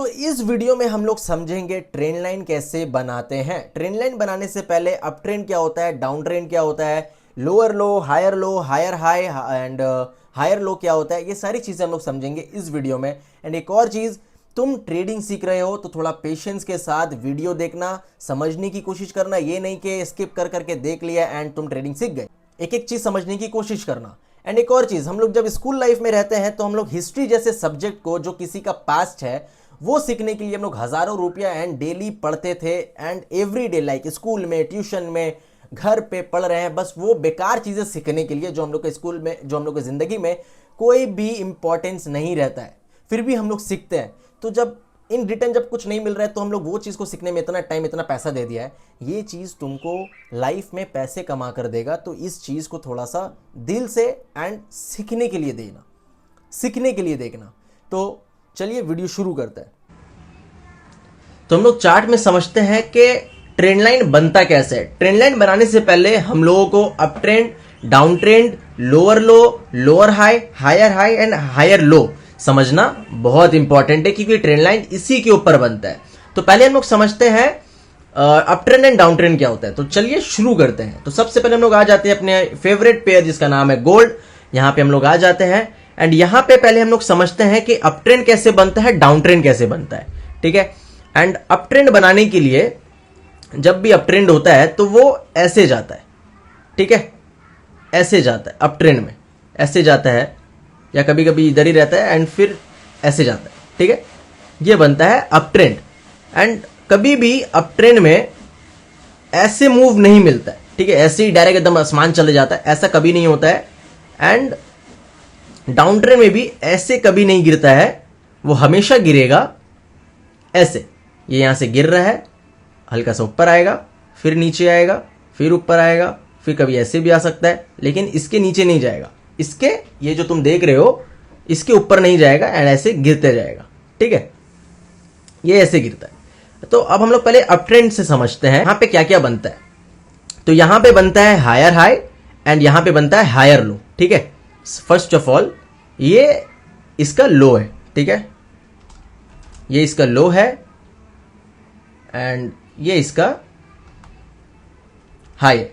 तो इस वीडियो में हम लोग समझेंगे ट्रेंड लाइन कैसे बनाते हैं। ट्रेंड लाइन बनाने से पहले अप ट्रेंड क्या होता है, डाउन ट्रेंड क्या होता है, lower low, higher high and higher low क्या होता है, ये सारी चीज़ें हम लोग समझेंगे इस वीडियो में। एंड एक और चीज़, तुम ट्रेडिंग सीख रहे हो तो थोड़ा पेशेंस के साथ वीडियो देखना, समझने की कोशिश करना। ये नहीं कि स्किप कर करके देख लिया एंड तुम ट्रेडिंग सीख गए। एक एक चीज़ समझने की कोशिश करना। एंड एक और चीज़, हम लोग जब स्कूल लाइफ में रहते हैं तो हम लोग हिस्ट्री जैसे सब्जेक्ट को, जो किसी का पास्ट है, वो सीखने के लिए हम लोग हज़ारों रुपया एंड डेली पढ़ते थे। And every day, like school में, ट्यूशन में, घर पे पढ़ रहे हैं, बस वो बेकार चीज़ें सीखने के लिए जो हम लोग के स्कूल में, जो हम लोग की ज़िंदगी में कोई भी इंपॉर्टेंस नहीं रहता है, फिर भी हम लोग सीखते हैं। तो जब इन रिटर्न जब कुछ नहीं मिल रहा है तो हम लोग वो चीज़ को सीखने में इतना टाइम, इतना पैसा दे दिया है। ये चीज़ तुमको लाइफ में पैसे कमा कर देगा। तो इस चीज़ को थोड़ा सा दिल से एंड सीखने के लिए देना, सीखने के लिए देखना। तो चलिए वीडियो शुरू करते हैं। तो हम लोग चार्ट में समझते हैं कि ट्रेंड लाइन बनता कैसे है। ट्रेंड लाइन बनाने से पहले हम लोगों को up trend, down trend, lower low, lower high, higher high and higher low समझना बहुत इंपॉर्टेंट है, क्योंकि ट्रेंड लाइन इसी के ऊपर बनता है। तो पहले हम लोग समझते हैं up trend and down trend क्या होता है। तो चलिए शुरू करते हैं। तो सबसे पहले हम लोग आ जाते हैं अपने फेवरेट पेयर जिसका नाम है गोल्ड। यहां पे हम लोग आ जाते हैं एंड यहां पे पहले हम लोग समझते हैं कि अप ट्रेंड कैसे बनता है, डाउन ट्रेंड कैसे बनता है। ठीक है। एंड अप ट्रेंड बनाने के लिए जब भी अप ट्रेंड होता है तो वो ऐसे जाता है। ठीक है, ऐसे जाता है अप ट्रेंड में, ऐसे जाता है, या कभी कभी इधर ही रहता है एंड फिर ऐसे जाता है। ठीक है, ये बनता है अप ट्रेंड। एंड कभी भी अप ट्रेंड में ऐसे मूव नहीं मिलता है। ठीक है, ऐसे ही डायरेक्ट एकदम आसमान चले जाता है, ऐसा कभी नहीं होता है। एंड डाउन ट्रेंड में भी ऐसे कभी नहीं गिरता है, वो हमेशा गिरेगा ऐसे। ये यहां से गिर रहा है, हल्का सा ऊपर आएगा, फिर नीचे आएगा, फिर ऊपर आएगा, फिर कभी ऐसे भी आ सकता है, लेकिन इसके नीचे नहीं जाएगा। इसके, ये जो तुम देख रहे हो, इसके ऊपर नहीं जाएगा एंड ऐसे गिरते जाएगा। ठीक है, ये ऐसे गिरता है। तो अब हम लोग पहले अप ट्रेंड से समझते हैं यहां पे क्या क्या बनता है। तो यहां पे बनता है हायर हाई एंड यहां पे बनता है हायर लो। ठीक है, फर्स्ट ऑफ ऑल ये इसका लो है। ठीक है, ये इसका लो है एंड ये इसका हाई है।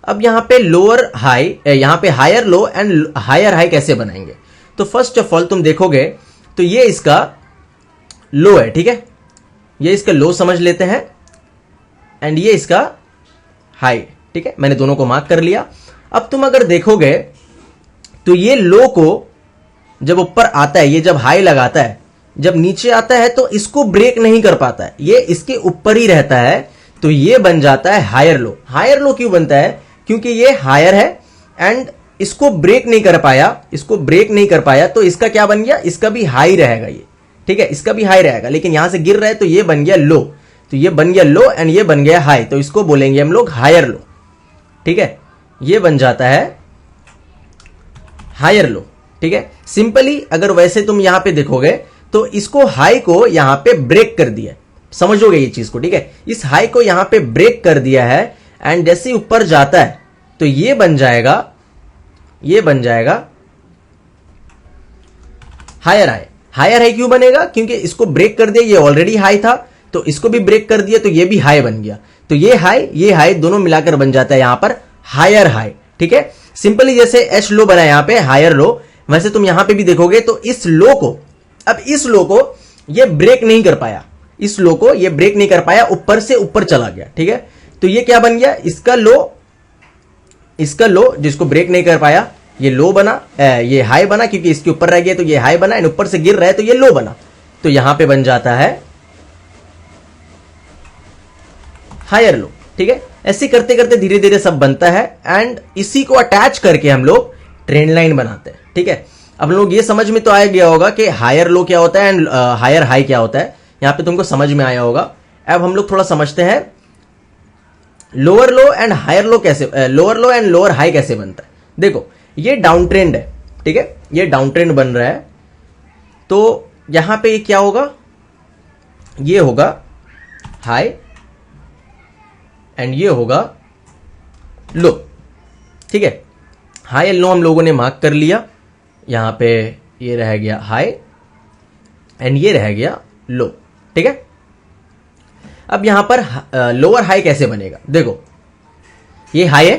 अब यहां पे लोअर हाई, यहां पे higher low and higher high कैसे बनाएंगे। तो फर्स्ट ऑफ ऑल तुम देखोगे तो ये इसका लो है। ठीक है, ये इसका लो समझ लेते हैं एंड ये इसका हाई। ठीक है, मैंने दोनों को मार्क कर लिया। अब तुम अगर देखोगे तो ये लो को जब ऊपर आता है, ये जब हाई लगाता है, जब नीचे आता है तो इसको ब्रेक नहीं कर पाता है, ये इसके ऊपर ही रहता है। तो ये बन जाता है हायर लो। हायर लो क्यों बनता है? क्योंकि ये हायर है एंड इसको ब्रेक नहीं कर पाया, इसको ब्रेक नहीं कर पाया, तो इसका क्या बन गया? इसका भी हाई रहेगा ये। ठीक है, इसका भी हाई रहेगा, लेकिन यहां से गिर रहा है तो ये बन गया लो। तो ये बन गया लो एंड ये बन गया हाई, तो इसको बोलेंगे हम लोग हायर लो। ठीक है, ये बन जाता है हायर लो। ठीक है, सिंपली अगर वैसे तुम यहां पे देखोगे तो इसको हाई को यहां पे ब्रेक कर दिया, समझोगे ये चीज को। ठीक है, इस हाई को यहां पे ब्रेक कर दिया है एंड जैसे ऊपर जाता है तो ये बन जाएगा, ये बन जाएगा हायर हाई। हायर हाई क्यों बनेगा? क्योंकि इसको ब्रेक कर दिया, ये ऑलरेडी हाई था, तो इसको भी ब्रेक कर दिया तो ये भी हाई बन गया। तो ये हाई दोनों मिलाकर बन जाता है यहां पर हायर हाई। ठीक है, सिंपली जैसे एच लो बना यहां पे हायर लो, वैसे तुम यहां पे भी देखोगे तो इस लो को, अब इस लो को ये ब्रेक नहीं कर पाया, इस लो को ये ब्रेक नहीं कर पाया, ऊपर से ऊपर चला गया। ठीक है, तो ये क्या बन गया? इसका लो, इसका लो जिसको ब्रेक नहीं कर पाया, ये लो बना, ये हाई बना, क्योंकि इसके ऊपर रह गया तो ये हाई बना एंड ऊपर से गिर रहा है तो ये लो बना। तो यहां पे बन जाता है हायर लो। ठीक है, ऐसे करते करते धीरे धीरे सब बनता है एंड इसी को अटैच करके हम लोग ट्रेंड लाइन बनाते हैं। ठीक है, अब लोग ये समझ में तो आ गया होगा कि हायर लो क्या होता है एंड हायर हाई क्या होता है, यहां पे तुमको समझ में आया होगा। अब हम लोग थोड़ा समझते हैं lower low and higher low कैसे, lower low and lower high कैसे बनता है। देखो, ये डाउन ट्रेंड है। ठीक है, ये डाउन ट्रेंड बन रहा है, तो यहां पे क्या होगा? ये होगा हाई एंड ये होगा लो। ठीक है, हाई एंड लो हम लोगों ने मार्क कर लिया। यहां पे ये रह गया हाई एंड ये रह गया लो। ठीक है, अब यहां पर लोअर हाई कैसे बनेगा, देखो ये हाई है,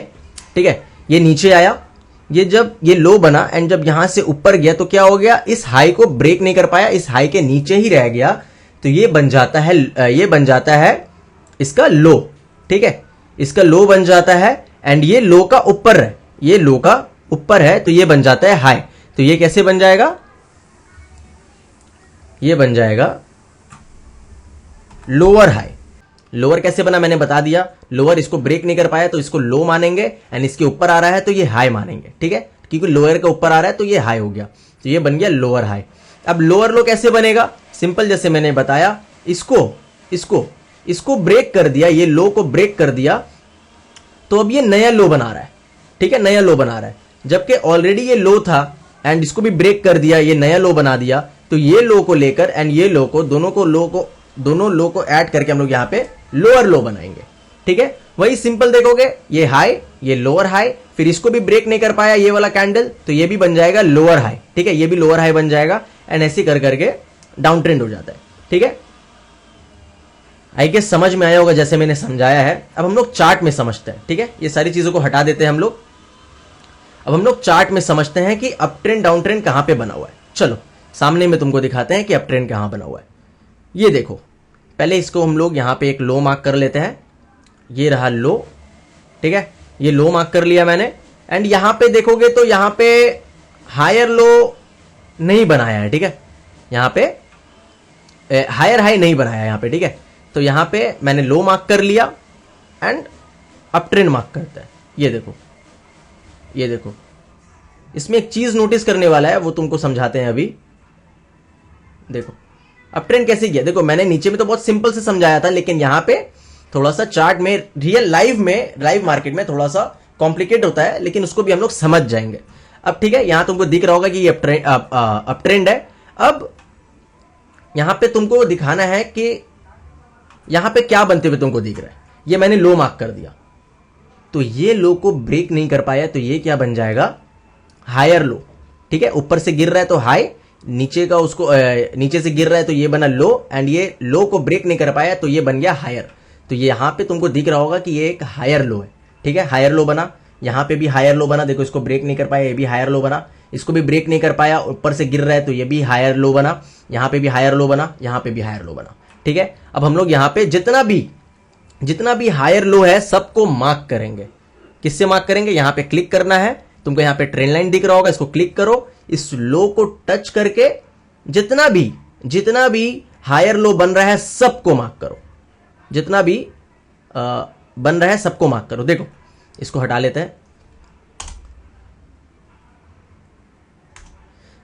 ठीक है, ये नीचे आया, ये जब ये लो बना एंड जब यहां से ऊपर गया तो क्या हो गया, इस हाई को ब्रेक नहीं कर पाया, इस हाई के नीचे ही रह गया, तो ये बन जाता है इसका लो। ठीक है, इसका लो बन जाता है एंड ये लो का ऊपर है, ये लो का ऊपर है, तो ये बन जाता है हाई। तो ये कैसे बन जाएगा, ये बन जाएगा लोअर हाई। लोअर कैसे बना मैंने बता दिया, लोअर इसको ब्रेक नहीं कर पाया तो इसको लो मानेंगे एंड इसके ऊपर आ रहा है तो ये हाई मानेंगे। ठीक है, क्योंकि लोअर के ऊपर आ रहा है तो ये हाई हो गया, तो ये बन गया लोअर हाई। अब लोअर लो कैसे बनेगा, सिंपल, जैसे मैंने बताया, इसको ब्रेक कर दिया, ये लो को ब्रेक कर दिया, तो अब ये नया लो बना रहा है। ठीक है, नया लो बना रहा है, जबकि ऑलरेडी ये लो था एंड इसको भी ब्रेक कर दिया, ये नया लो बना दिया, तो ये लो को लेकर एंड ये लो को, दोनों लो को ऐड करके हम लोग यहां पे लोअर लो बनाएंगे। ठीक है, वही सिंपल देखोगे, ये हाई, ये लोअर हाई, फिर इसको भी ब्रेक नहीं कर पाया ये वाला कैंडल, तो ये भी बन जाएगा लोअर हाई। ठीक है, ये भी लोअर हाई बन जाएगा एंड ऐसे कर करके डाउन ट्रेंड हो जाता है। ठीक है, आई गेस समझ में आया होगा जैसे मैंने समझाया है। अब हम लोग चार्ट में समझते हैं। ठीक है, ये सारी चीजों को हटा देते हैं हम लोग, अब हम लोग चार्ट में समझते हैं कि अप ट्रेंड डाउन ट्रेंड कहां पे बना हुआ है। चलो सामने में तुमको दिखाते हैं कि अप ट्रेंड कहां बना हुआ है। ये देखो, पहले इसको हम लोग यहां पे एक लो मार्क कर लेते हैं, ये रहा लो। ठीक है, ये लो मार्क कर लिया मैंने एंड यहां पे देखोगे तो यहां पे हायर लो नहीं बनाया है। ठीक है, यहां पे हायर हाई नहीं बनाया है यहां पे। ठीक है, तो यहां पे मैंने लो मार्क कर लिया एंड अप ट्रेंड मार्क करता है। ये देखो, ये देखो, इसमें एक चीज नोटिस करने वाला है, वो तुमको समझाते हैं अभी। देखो अप ट्रेंड कैसे किया, देखो मैंने नीचे में तो बहुत सिंपल से समझाया था, लेकिन यहां पे थोड़ा सा चार्ट में, रियल लाइव मार्केट में थोड़ा सा कॉम्प्लिकेट होता है, लेकिन उसको भी हम लोग समझ जाएंगे अब। ठीक है, यहां तुमको दिख रहा होगा कि ये अप ट्रेंड है। अब यहां पे तुमको दिखाना है कि यहां पे क्या बनते हुए तुमको दिख रहा है। ये मैंने लो मार्क कर दिया, तो ये लो को ब्रेक नहीं कर पाया, तो ये क्या बन जाएगा, हायर लो। ठीक है, ऊपर से गिर रहा है तो हाई, नीचे का उसको नीचे से गिर रहा है तो ये बना लो, एंड ये लो को ब्रेक नहीं कर पाया तो ये बन गया हायर। तो ये यहां पे तुमको दिख रहा होगा कि ये एक हायर लो है। ठीक है, हायर लो बना, यहां पे भी हायर लो बना, देखो इसको ब्रेक नहीं कर पाया, ये भी हायर लो बना, इसको भी ब्रेक नहीं कर पाया, ऊपर से गिर रहा है तो ये भी हायर लो बना, यहां पे भी हायर लो बना, यहां पे भी हायर लो बना। ठीक है, अब हम लोग यहां पे जितना भी हायर लो है सबको मार्क करेंगे। किससे मार्क करेंगे, यहां पे क्लिक करना है, तुमको यहां पे ट्रेंड लाइन दिख रहा होगा, इसको क्लिक करो, इस लो को टच करके जितना भी हायर लो बन रहा है सबको मार्क करो, जितना भी बन रहा है सबको मार्क करो। देखो इसको हटा लेते हैं,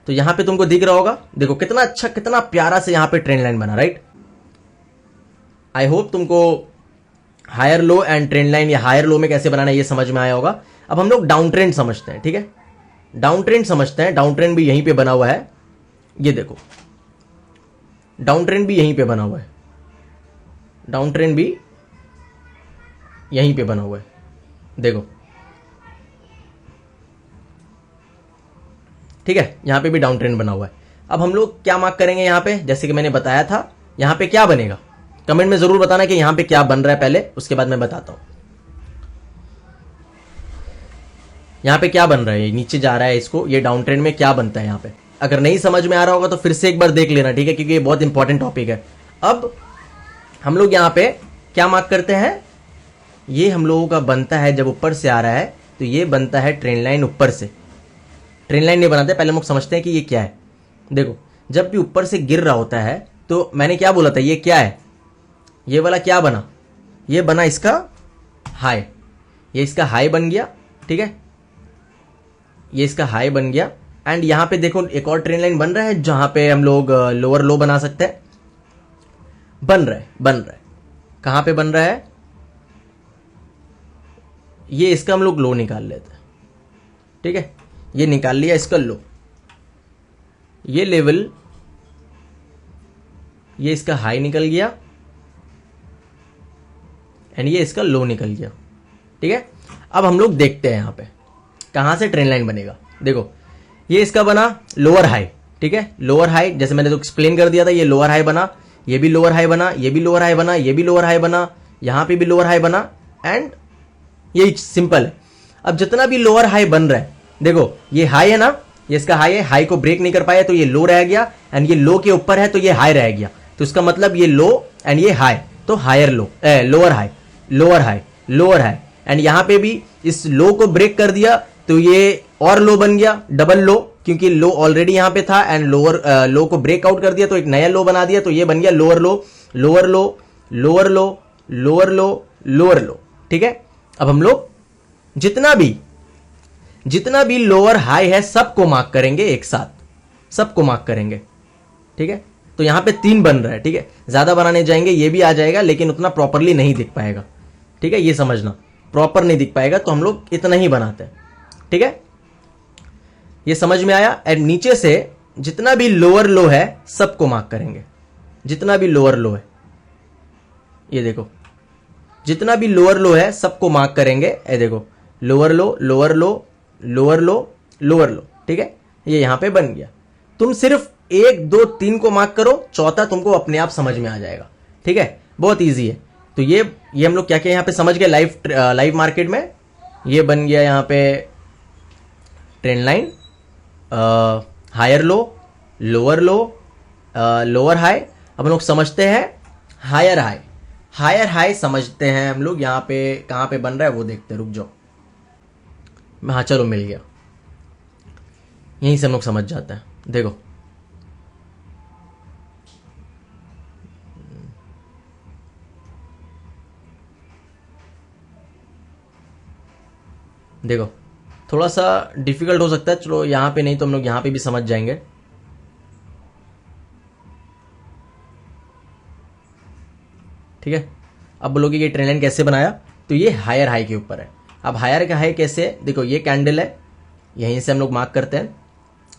तो यहां पे तुमको दिख रहा होगा, देखो कितना अच्छा, कितना प्यारा से यहां पे ट्रेंड लाइन बना, राइट। आई होप तुमको higher low and trend line या हायर लो में कैसे बनाना है ये समझ में आया होगा। अब हम लोग डाउन ट्रेंड समझते हैं। ठीक है, डाउन ट्रेंड समझते हैं, डाउन ट्रेंड भी यहीं पे बना हुआ है। ये देखो डाउन ट्रेंड भी यहीं पे बना हुआ है, डाउन ट्रेंड भी यहीं पे बना हुआ है, देखो। ठीक है, यहां पे भी डाउन ट्रेंड बना हुआ है। अब हम लोग क्या मार्क करेंगे यहां पे, जैसे कि मैंने बताया था, यहां पे क्या बनेगा, कमेंट में जरूर बताना कि यहां पे क्या बन रहा है पहले, उसके बाद मैं बताता हूं यहां पे क्या बन रहा है। नीचे जा रहा है, इसको ये डाउन ट्रेंड में क्या बनता है यहां पे। अगर नहीं समझ में आ रहा होगा तो फिर से एक बार देख लेना, ठीक है, क्योंकि ये बहुत इंपॉर्टेंट टॉपिक है। अब हम लोग यहां पे क्या मार्क करते हैं, ये हम लोगों का बनता है, जब ऊपर से आ रहा है तो ये बनता है ट्रेंड लाइन। ऊपर से ट्रेंड लाइन नहीं बनाते, पहले हम लोग समझते हैं कि ये क्या है। देखो जब भी ऊपर से गिर रहा होता है तो मैंने क्या बोला था, ये क्या है, ये वाला क्या बना, ये बना इसका हाई, ये इसका हाई बन गया। ठीक है, ये इसका हाई बन गया एंड यहां पे देखो एक और ट्रेंड लाइन बन रहा है, जहां पे हम लोग लोअर लो बना सकते हैं। बन रहा है कहां पे बन रहा है, ये इसका हम लोग लो निकाल लेते हैं। ठीक है, ये निकाल लिया इसका लो, ये लेवल, ये इसका हाई निकल गया एंड ये इसका लो निकल गया। ठीक है, अब हम लोग देखते हैं यहां पे कहां से ट्रेंड लाइन बनेगा। देखो ये इसका बना लोअर हाई। ठीक है, लोअर हाई, जैसे मैंने तो एक्सप्लेन कर दिया था, ये लोअर हाई बना, ये भी लोअर हाई बना, ये भी लोअर हाई बना, ये भी लोअर हाई बना, यहां पे भी लोअर हाई बना, एंड ये सिंपल है। अब जितना भी लोअर हाई बन रहा है, देखो ये हाई है ना, ये इसका हाई है, हाई को ब्रेक नहीं कर पाया तो ये लो रह गया, एंड ये लो के ऊपर है तो ये हाई रह गया, तो इसका मतलब ये लो एंड ये हाई, तो higher low, lower high, lower high, lower high, and यहां पे भी इस लो को ब्रेक कर दिया तो ये और लो बन गया, डबल लो, क्योंकि लो ऑलरेडी यहां पे था एंड लोअर लो को ब्रेक आउट कर दिया तो एक नया लो बना दिया, तो ये बन गया lower low, lower low, lower low, lower low, lower लो। ठीक है, अब हम लोग जितना भी लोअर हाई है सबको मार्क करेंगे एक साथ, सबको मार्क करेंगे। ठीक है, तो यहां पे 3 बन रहा है। ठीक है, ज्यादा बनाने जाएंगे ये भी आ जाएगा, लेकिन उतना प्रॉपरली नहीं दिख पाएगा। ठीक है, ये समझना, प्रॉपर नहीं दिख पाएगा, तो हम लोग इतना ही बनाते हैं। ठीक है, ये समझ में आया। एंड नीचे से जितना भी लोअर लो है सबको मार्क करेंगे, जितना भी लोअर लो है, ये देखो जितना भी लोअर लो है सबको मार्क करेंगे। ये देखो lower low, lower low, lower low, lower लो। ठीक है, ये यहां पे बन गया। तुम सिर्फ 1 2 3 को मार्क करो, चौथा तुमको अपने आप समझ में आ जाएगा। ठीक है, बहुत इजी है। तो ये हम लोग क्या क्या यहां पे समझ गए लाइव मार्केट में। ये बन गया यहां पे trend line, higher low, lower low, lower high. अब हम लोग समझते हैं हायर हाई, हायर हाई समझते हैं हम लोग। यहां पे कहां पे बन रहा है वो देखते हैं, रुक जाओ। हाँ चलो मिल गया, यहीं से हम लोग समझ जाते हैं। देखो देखो थोड़ा सा डिफिकल्ट हो सकता है, चलो यहां पे नहीं तो हम लोग यहां पे भी समझ जाएंगे। ठीक है, अब बोलोगे ये ट्रेंड लाइन कैसे बनाया, तो ये हायर हाई के ऊपर है। अब हायर का हाई कैसे है, देखो ये कैंडल है, यहीं से हम लोग मार्क करते हैं।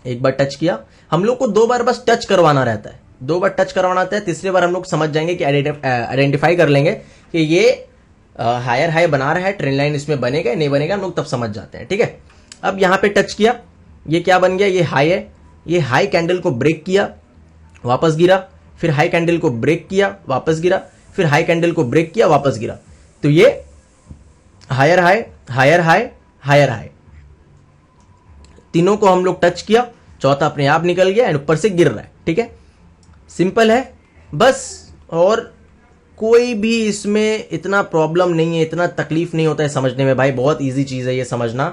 एक बार टच किया, हम लोग को 2 बार बस टच करवाना रहता है, 2 बार टच करवाना रहता है, तीसरी बार हम लोग समझ जाएंगे कि आइडेंटिफाई कर लेंगे कि ये हायर हाई बना रहा है, ट्रेंड लाइन इसमें बनेगा नहीं बनेगा, हम लोग तब समझ जाते हैं। ठीक है, अब यहां पे टच किया, ये क्या बन गया, ये हाई है, ये हाई कैंडल को ब्रेक किया, वापस गिरा, फिर हाई कैंडल को ब्रेक किया, वापस गिरा, फिर हाई कैंडल को ब्रेक किया, वापस गिरा, तो ये higher high, higher high, higher high, तीनों को हम लोग टच किया, चौथा अपने आप निकल गया एंड ऊपर से गिर रहा है। ठीक है, सिंपल है बस, और कोई भी इसमें इतना प्रॉब्लम नहीं है, इतना तकलीफ नहीं होता है समझने में भाई, बहुत इजी चीज है ये समझना।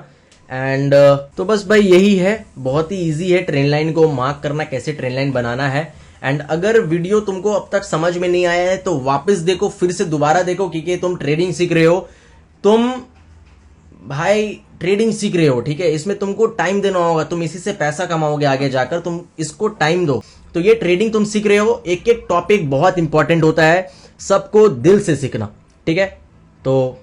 एंड तो बस भाई यही है, बहुत ही इजी है ट्रेंड लाइन को मार्क करना, कैसे ट्रेंड लाइन बनाना है। एंड अगर वीडियो तुमको अब तक समझ में नहीं आया है तो वापस देखो, फिर से दोबारा देखो, क्योंकि तुम ट्रेडिंग सीख रहे हो, तुम भाई ट्रेडिंग सीख रहे हो। ठीक है, इसमें तुमको टाइम देना होगा, तुम इसी से पैसा कमाओगे आगे जाकर, तुम इसको टाइम दो। तो ये ट्रेडिंग तुम सीख रहे हो, एक एक टॉपिक बहुत इंपॉर्टेंट होता है, सबको दिल से सीखना। ठीक है, तो